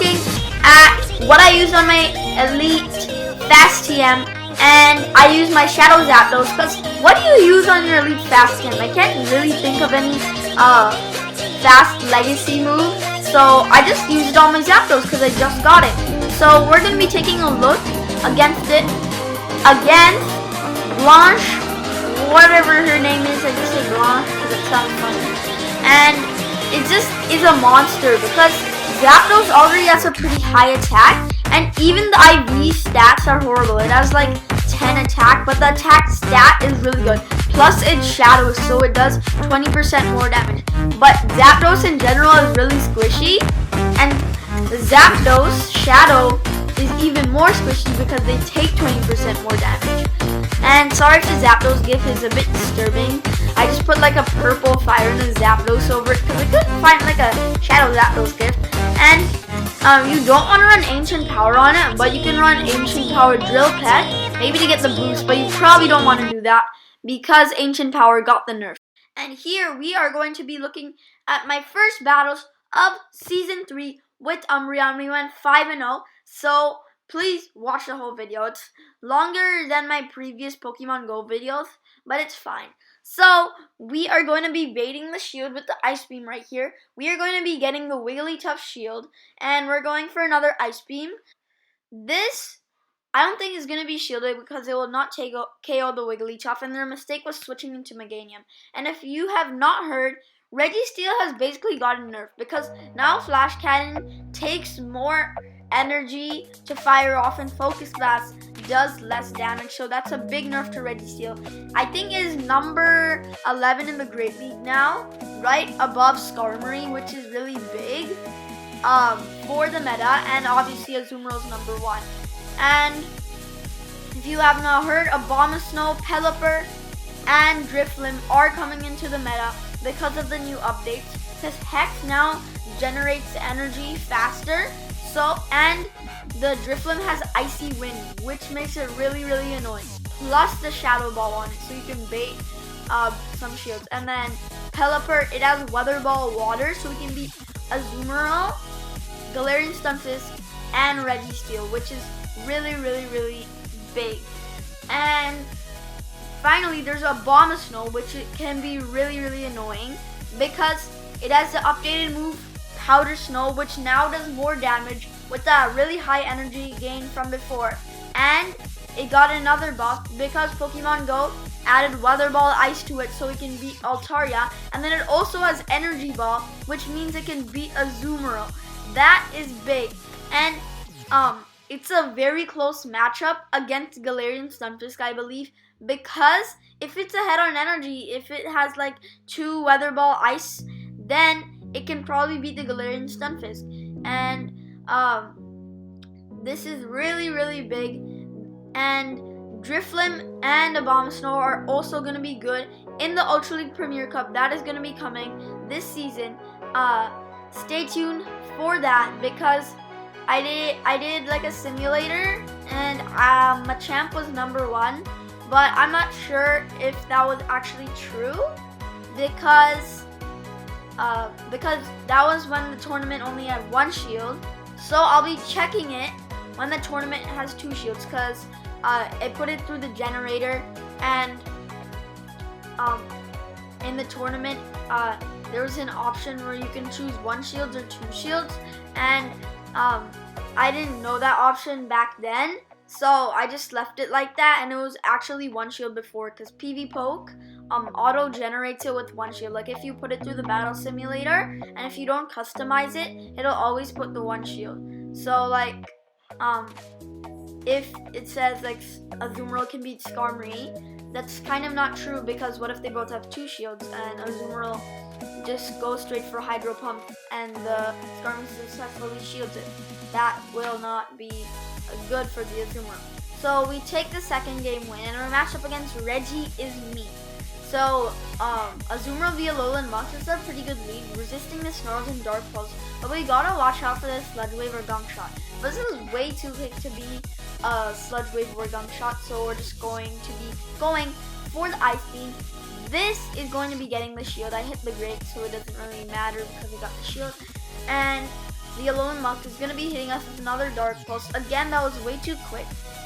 looking at what I use on my Elite Fast TM, and I use my Shadow Zapdos, because what do you use on your Elite Fast TM? I can't really think of any fast legacy move, so I just used it on my Zapdos because I just got it. So we're going to be taking a look against it, against Blanche, whatever her name is. I just say Blanche because it sounds funny. And it just is a monster because Zapdos already has a pretty high attack, and even the IV stats are horrible. It has like 10 attack, but the attack stat is really good. Plus it's Shadow, so it does 20% more damage. But Zapdos in general is really squishy, and Zapdos Shadow is even more squishy because they take 20% more damage. And sorry if the Zapdos gif is a bit disturbing. I just put like a purple fire in the Zapdos over it because I couldn't find like a Shadow Zapdos gif. And you don't want to run Ancient Power on it, but you can run Ancient Power Drill Pet, maybe to get the boost, but you probably don't want to do that because Ancient Power got the nerf. And here we are going to be looking at my first battles of Season 3 with Umbreon. We went 5-0, so please watch the whole video. It's longer than my previous Pokemon Go videos, but it's fine. So we are going to be baiting the shield with the Ice Beam right here. We are going to be getting the Wigglytuff shield, and we're going for another Ice Beam. This, I don't think is going to be shielded because it will not KO the Wigglytuff, and their mistake was switching into Meganium. And if you have not heard, Registeel has basically gotten nerfed because now Flash Cannon takes more energy to fire off, and Focus Blast does less damage, so that's a big nerf to Registeel. I think it is number 11 in the Great League now, right above Skarmory, which is really big for the meta, and obviously Azumarill is number 1. And if you have not heard, Abomasnow, Pelipper, and Drifloon are coming into the meta because of the new updates, because Hex now generates energy faster. So, and the Drifloon has Icy Wind, which makes it really, really annoying. Plus the Shadow Ball on it, so you can bait some shields. And then Pelipper, it has Weather Ball Water, so we can beat Azumarill, Galarian Stunfisk, and Registeel, which is really, really, really big. And finally, there's Abomasnow, which it can be really, really annoying because it has the updated move Powder Snow, which now does more damage with that really high energy gain from before. And it got another buff because Pokemon Go added Weather Ball Ice to it, so it can beat Altaria. And then it also has Energy Ball, which means it can beat Azumarill. That is big. And it's a very close matchup against Galarian Stunfisk, I believe, because if it's ahead on energy, if it has like 2 Weather Ball Ice, then it can probably beat the Galarian Stunfisk. And this is really, really big. And Drifloon and Abomasnow are also going to be good in the Ultra League Premier Cup. That is going to be coming this season. Stay tuned for that because I did like a simulator, and Machamp was number 1, but I'm not sure if that was actually true because that was when the tournament only had 1 shield. So I'll be checking it when the tournament has 2 shields, because it put it through the generator, and in the tournament there was an option where you can choose 1 shield or 2 shields, and I didn't know that option back then, so I just left it like that, and it was actually 1 shield before, because PV Poke auto generates it with 1 shield. Like if you put it through the battle simulator, and if you don't customize it, it'll always put the 1 shield. So like if it says like Azumarill can beat Skarmory, that's kind of not true, because what if they both have 2 shields and Azumarill just goes straight for Hydro Pump and the Skarmory successfully shields it? That will not be good for the Azumarill. So we take the second game win, and our matchup against Reggie is me. So Azumarill via Alolan Musk is a pretty good lead, resisting the Snarls and Dark Pulse, but we gotta watch out for this Sludge Wave or Gunk Shot. But this is way too quick to be Sludge Wave or Gunk Shot, so we're just going to be going for the Ice Beam. This is going to be getting the shield. I hit the Great, so it doesn't really matter because we got the shield. And the Alolan Muck is going to be hitting us with another Dark Pulse. Again, that was way too quick.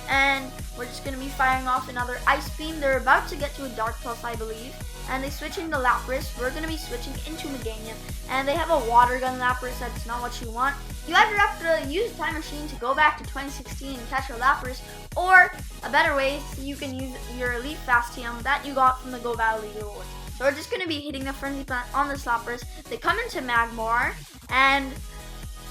And we're just going to be firing off another Ice Beam. They're about to get to a Dark Pulse, I believe. And they switch into Lapras. We're going to be switching into Meganium. And they have a Water Gun Lapras. That's not what you want. You either have to use the Time Machine to go back to 2016 and catch a Lapras, or a better way is you can use your Elite Fast TM that you got from the Go Battle League rewards. So we're just going to be hitting the Frenzy Plant on this Lapras. They come into Magmar, and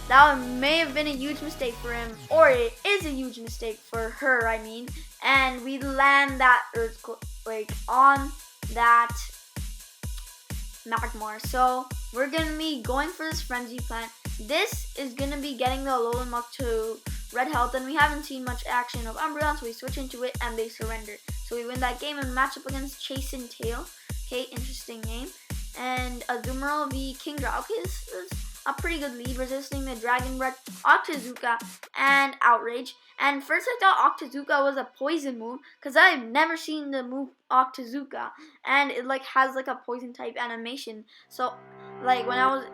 that may have been a huge mistake for him, or it is a huge mistake for her, I mean. And we land that Earthquake on that Magmar. So we're going to be going for this Frenzy Plant. This is going to be getting the Alolan Muck to red health, and we haven't seen much action of Umbreon, so we switch into it and they surrender. So we win that game and match up against Chase and Tail. Okay, interesting name. And Azumarill v Kingdra. Okay, this is a pretty good lead, resisting the Dragon Breath, Octazooka, and Outrage. And first I thought Octazooka was a poison move, because I've never seen the move Octazooka, and it like has like a poison type animation. So like when I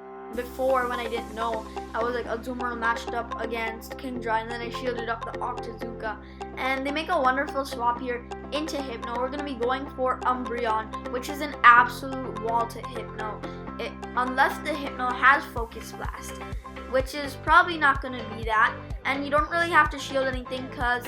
didn't know, I was like Azumarill matched up against Kingdra, and then I shielded up the Octazooka. And they make a wonderful swap here into Hypno. We're going to be going for Umbreon, which is an absolute wall to Hypno. Unless the Hypno has Focus Blast, which is probably not going to be that. And you don't really have to shield anything, because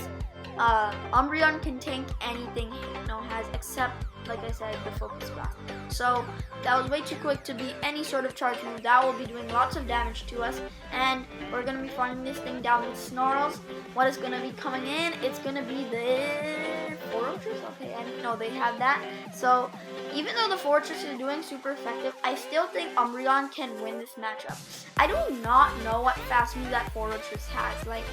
Umbreon can tank anything Hypno has, except, like I said, the Focus Blast. So that was way too quick to be any sort of charge move. That will be doing lots of damage to us, and we're going to be farming this thing down with Snarls. What is going to be coming in? It's going to be the Fortress. Okay, I didn't know they had that. So even though the Fortress is doing super effective, I still think Umbreon can win this matchup. I do not know what fast move that Fortress has. Like,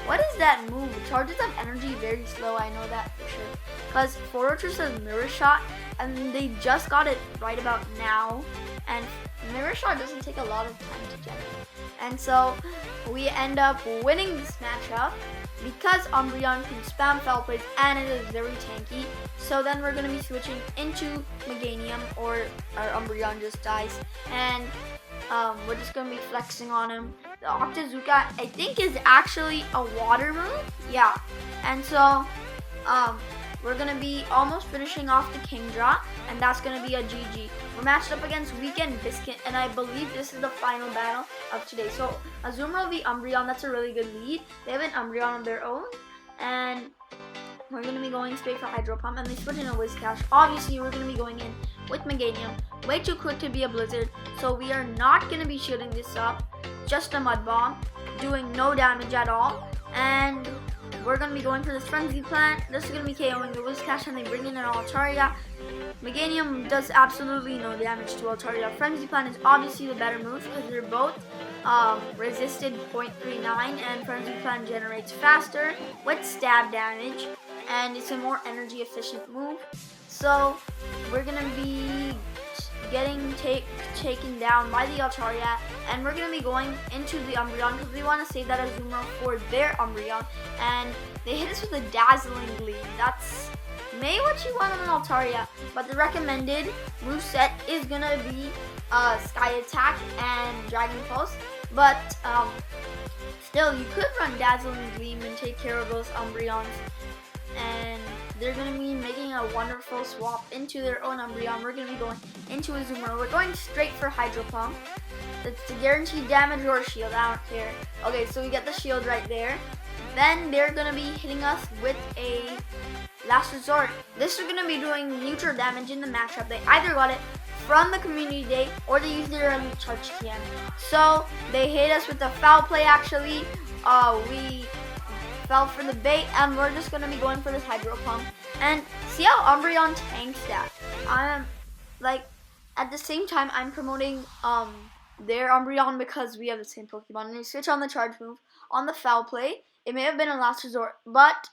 what is that move? It charges up energy very slow, I know that for sure. Because Fortress has Mirror Shot, and they just got it right about now. And Mirror Shot doesn't take a lot of time to generate. And so we end up winning this matchup because Umbreon can spam Foul Plays and it is very tanky. So then we're going to be switching into Meganium, or our Umbreon just dies. And we're just going to be flexing on him. The Octazooka, I think, is actually a water move. Yeah. And so we're going to be almost finishing off the Kingdra, and that's going to be a GG. We're matched up against Weekend Biscuit, and I believe this is the final battle of today. So Azumarill v Umbreon, that's a really good lead. They have an Umbreon of their own, and we're going to be going straight for Hydro Pump, and they switch in a Whiscash. Obviously, we're going to be going in with Meganium. Way too quick to be a Blizzard, so we are not going to be shooting this up. Just a Mud Bomb, doing no damage at all. And we're going to be going for this Frenzy Plant. This is going to be KOing the Whiscash, and they bring in an Altaria. Meganium does absolutely no damage to Altaria. Frenzy Plant is obviously the better move because they're both resisted 0.39, and Frenzy Plant generates faster with stab damage, and it's a more energy efficient move. So we're going to be getting taken down by the Altaria, and we're going to be going into the Umbreon because we want to save that Azumarill for their Umbreon, and they hit us with a Dazzling Gleam. That's maybe what you want on an Altaria, but the recommended moveset is going to be Sky Attack and Dragon Pulse, but still, you could run Dazzling Gleam and take care of those Umbreons, and they're going to be making a wonderful swap into their own Umbreon. We're going to be going into Azumarill. We're going straight for Hydro Pump. It's to guarantee damage or shield. I don't care. Okay, so we get the shield right there. Then they're going to be hitting us with a Last Resort. This is going to be doing neutral damage in the matchup. They either got it from the community day or they used their elite charge TM. So they hit us with a Foul Play actually. We fell for the bait, and we're just going to be going for this Hydro Pump. And see how Umbreon tanks that. At the same time, I'm promoting their Umbreon because we have the same Pokemon. And we switch on the charge move on the Foul Play. It may have been a Last Resort, but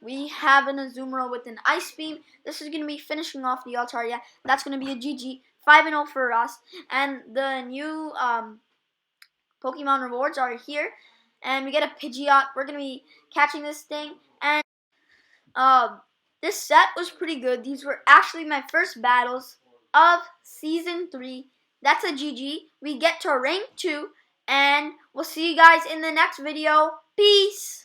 we have an Azumarill with an Ice Beam. This is going to be finishing off the Altaria. That's going to be a GG. 5-0 for us. And the new Pokemon rewards are here. And we get a Pidgeot. We're going to be catching this thing. And this set was pretty good. These were actually my first battles of Season 3. That's a GG. We get to Rank 2. and we'll see you guys in the next video. Peace!